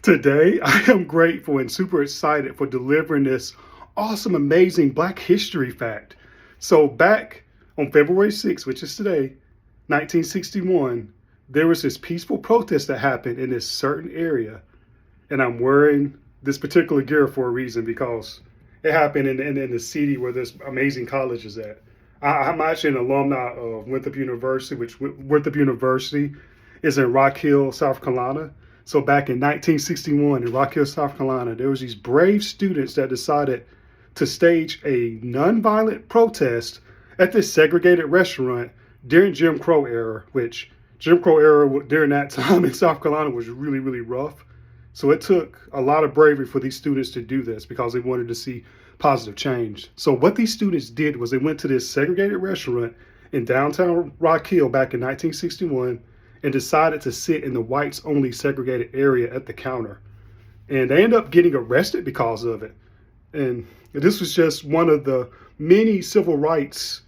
Today, I am grateful and super excited for delivering this awesome, amazing Black history fact. So, back on February 6th, which is today, 1961, there was this peaceful protest that happened in this certain area. And I'm wearing this particular gear for a reason because it happened in the city where this amazing college is at. I'm actually an alumni of Winthrop University, which Winthrop University is in Rock Hill, South Carolina. So back in 1961 in Rock Hill, South Carolina, there was these brave students that decided to stage a nonviolent protest at this segregated restaurant during Jim Crow era, which Jim Crow era during that time in South Carolina was really, really rough. So it took a lot of bravery for these students to do this because they wanted to see positive change. So what these students did was they went to this segregated restaurant in downtown Rock Hill back in 1961 and decided to sit in the whites only segregated area at the counter. And they ended up getting arrested because of it. And this was just one of the many civil rights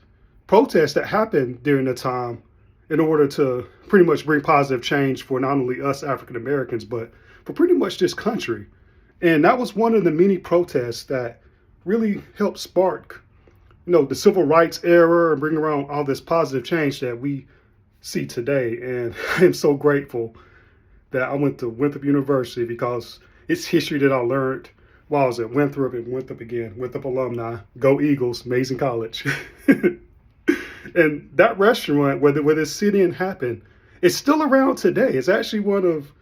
protests that happened during the time in order to pretty much bring positive change for not only us African Americans, but for pretty much this country. And that was one of the many protests that really helped spark, the civil rights era and bring around all this positive change that we see today. And I am so grateful that I went to Winthrop University because it's history that I learned while I was at Winthrop and Winthrop again. Winthrop alumni, go Eagles, amazing college. And that restaurant where this sit-in happened, it's still around today. It's actually one of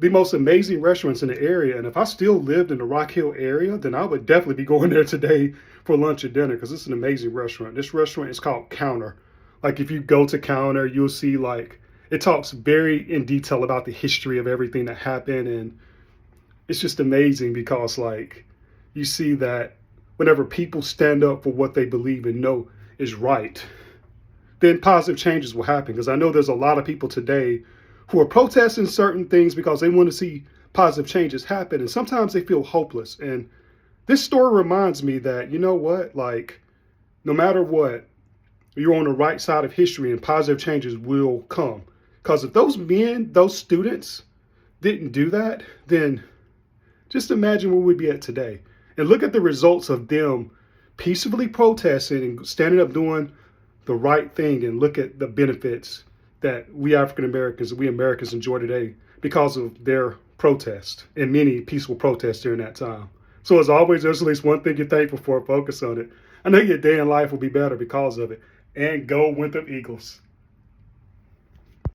the most amazing restaurants in the area. And if I still lived in the Rock Hill area, then I would definitely be going there today for lunch or dinner because it's an amazing restaurant. This restaurant is called Counter. Like if you go to Counter, you'll see it talks very in detail about the history of everything that happened. And it's just amazing because you see that whenever people stand up for what they believe and know is right, then positive changes will happen. Because I know there's a lot of people today who are protesting certain things because they want to see positive changes happen. And sometimes they feel hopeless. And this story reminds me that, you know what, no matter what, you're on the right side of history and positive changes will come. Because if those students didn't do that, then just imagine where we'd be at today. And look at the results of them peacefully protesting and standing up doing the right thing, and look at the benefits that we African Americans, we Americans enjoy today because of their protest and many peaceful protests during that time. So as always, there's at least one thing you're thankful for. Focus on it. I know your day in life will be better because of it. And go Winthrop Eagles.